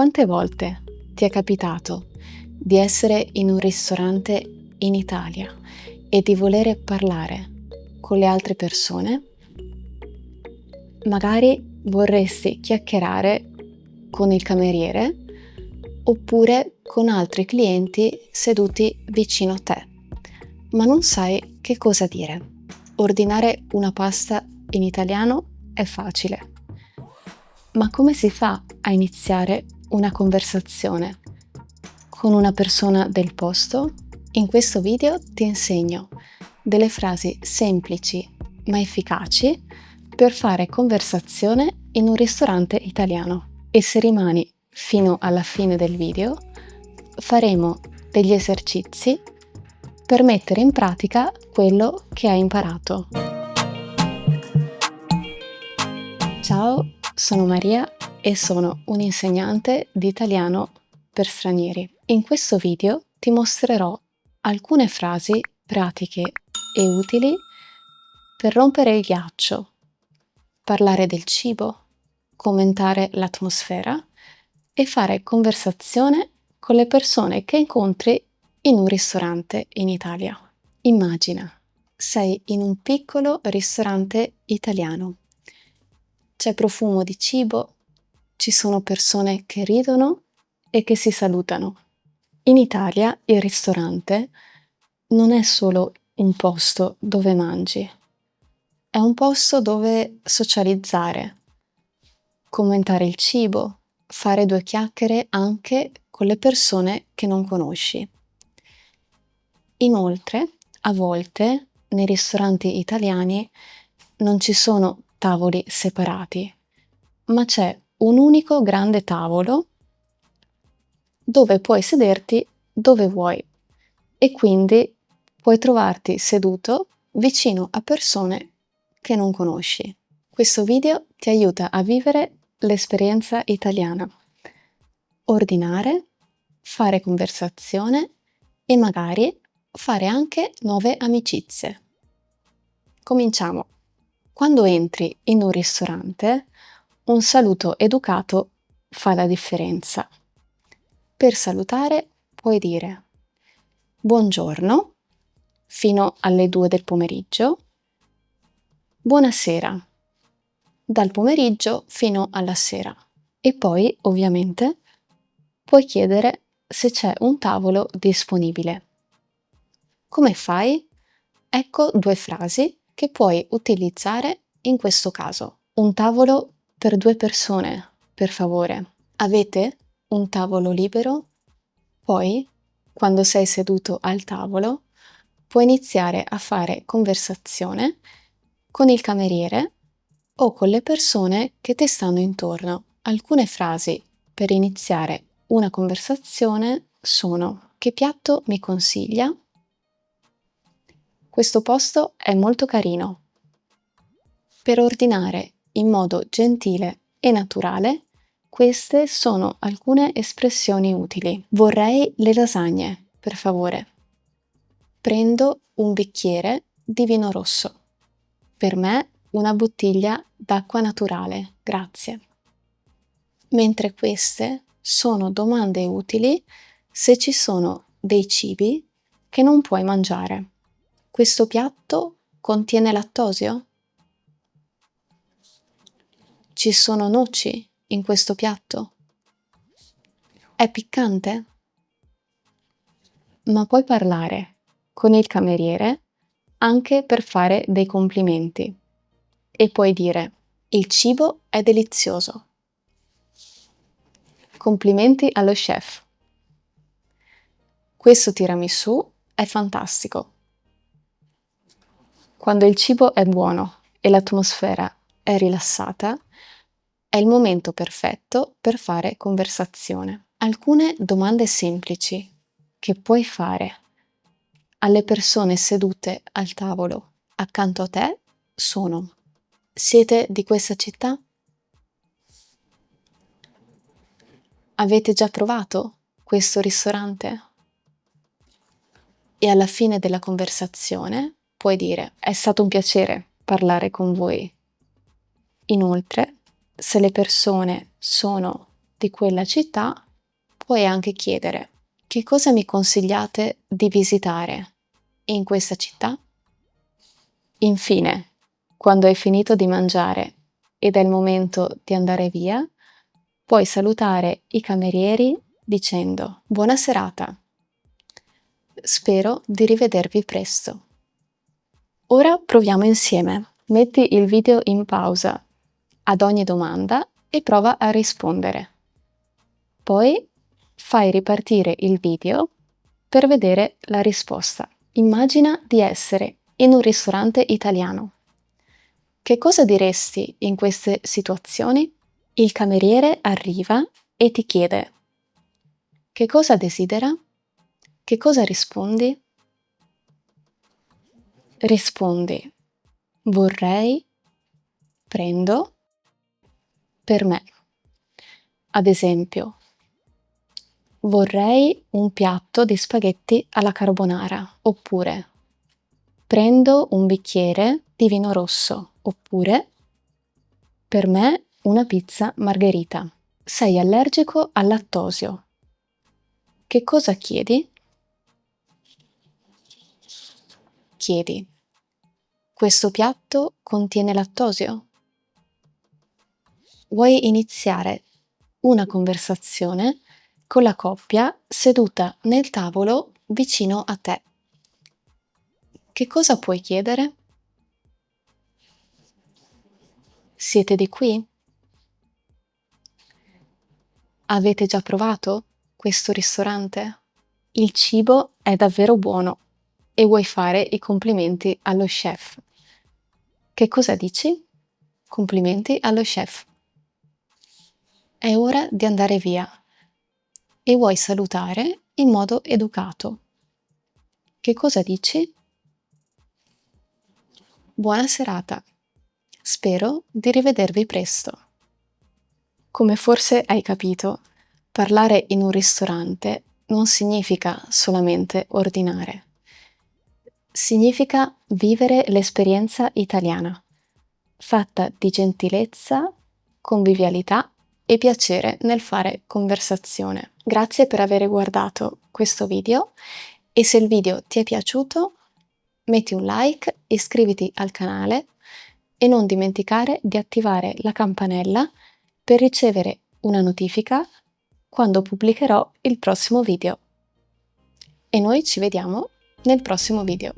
Quante volte ti è capitato di essere in un ristorante in Italia e di volere parlare con le altre persone? Magari vorresti chiacchierare con il cameriere oppure con altri clienti seduti vicino a te, ma non sai che cosa dire. Ordinare una pasta in italiano è facile, ma come si fa a iniziare una conversazione con una persona del posto? In questo video ti insegno delle frasi semplici ma efficaci per fare conversazione in un ristorante italiano. E se rimani fino alla fine del video, faremo degli esercizi per mettere in pratica quello che hai imparato. Ciao, sono Maria e sono un'insegnante di italiano per stranieri. In questo video ti mostrerò alcune frasi pratiche e utili per rompere il ghiaccio, parlare del cibo, commentare l'atmosfera e fare conversazione con le persone che incontri in un ristorante in Italia. Immagina, sei in un piccolo ristorante italiano. C'è profumo di cibo, ci sono persone che ridono e che si salutano. In Italia il ristorante non è solo un posto dove mangi, è un posto dove socializzare, commentare il cibo, fare due chiacchiere anche con le persone che non conosci. Inoltre, a volte nei ristoranti italiani non ci sono tavoli separati, ma c'è un unico grande tavolo dove puoi sederti dove vuoi e quindi puoi trovarti seduto vicino a persone che non conosci. Questo video ti aiuta a vivere l'esperienza italiana, ordinare, fare conversazione e magari fare anche nuove amicizie. Cominciamo. Quando entri in un ristorante, un saluto educato fa la differenza. Per salutare puoi dire buongiorno fino alle 2 del pomeriggio, buonasera dal pomeriggio fino alla sera e poi ovviamente puoi chiedere se c'è un tavolo disponibile. Come fai? Ecco 2 frasi che puoi utilizzare in questo caso. Un tavolo per 2 persone, per favore. Avete un tavolo libero? Poi, quando sei seduto al tavolo, puoi iniziare a fare conversazione con il cameriere o con le persone che ti stanno intorno. Alcune frasi per iniziare una conversazione sono: che piatto mi consiglia? Questo posto è molto carino. Per ordinare in modo gentile e naturale, queste sono alcune espressioni utili. Vorrei le lasagne, per favore. Prendo un bicchiere di vino rosso. Per me una bottiglia d'acqua naturale, grazie. Mentre queste sono domande utili se ci sono dei cibi che non puoi mangiare. Questo piatto contiene lattosio? Ci sono noci in questo piatto? È piccante? Ma puoi parlare con il cameriere anche per fare dei complimenti e puoi dire: il cibo è delizioso. Complimenti allo chef. Questo tiramisù è fantastico. Quando il cibo è buono e l'atmosfera è rilassata, è il momento perfetto per fare conversazione. Alcune domande semplici che puoi fare alle persone sedute al tavolo accanto a te sono: siete di questa città? Avete già provato questo ristorante? E alla fine della conversazione puoi dire: è stato un piacere parlare con voi. Inoltre, se le persone sono di quella città, puoi anche chiedere: che cosa mi consigliate di visitare in questa città? Infine, quando hai finito di mangiare ed è il momento di andare via, puoi salutare i camerieri dicendo: buona serata. Spero di rivedervi presto. Ora proviamo insieme. Metti il video in pausa ad ogni domanda e prova a rispondere. Poi fai ripartire il video per vedere la risposta. Immagina di essere in un ristorante italiano. Che cosa diresti in queste situazioni? Il cameriere arriva e ti chiede: che cosa desidera? Che cosa rispondi? Rispondi: vorrei, prendo, per me. Ad esempio, vorrei un piatto di spaghetti alla carbonara, oppure prendo un bicchiere di vino rosso, oppure per me una pizza margherita. Sei allergico al lattosio. Che cosa chiedi? Chiedi: questo piatto contiene lattosio? Vuoi iniziare una conversazione con la coppia seduta nel tavolo vicino a te. Che cosa puoi chiedere? Siete di qui? Avete già provato questo ristorante? Il cibo è davvero buono e vuoi fare i complimenti allo chef. Che cosa dici? Complimenti allo chef. È ora di andare via e vuoi salutare in modo educato. Che cosa dici? Buona serata. Spero di rivedervi presto. Come forse hai capito, parlare in un ristorante non significa solamente ordinare. Significa vivere l'esperienza italiana, fatta di gentilezza, convivialità e piacere nel fare conversazione. Grazie per aver guardato questo video e se il video ti è piaciuto, metti un like, iscriviti al canale e non dimenticare di attivare la campanella per ricevere una notifica quando pubblicherò il prossimo video. E noi ci vediamo nel prossimo video.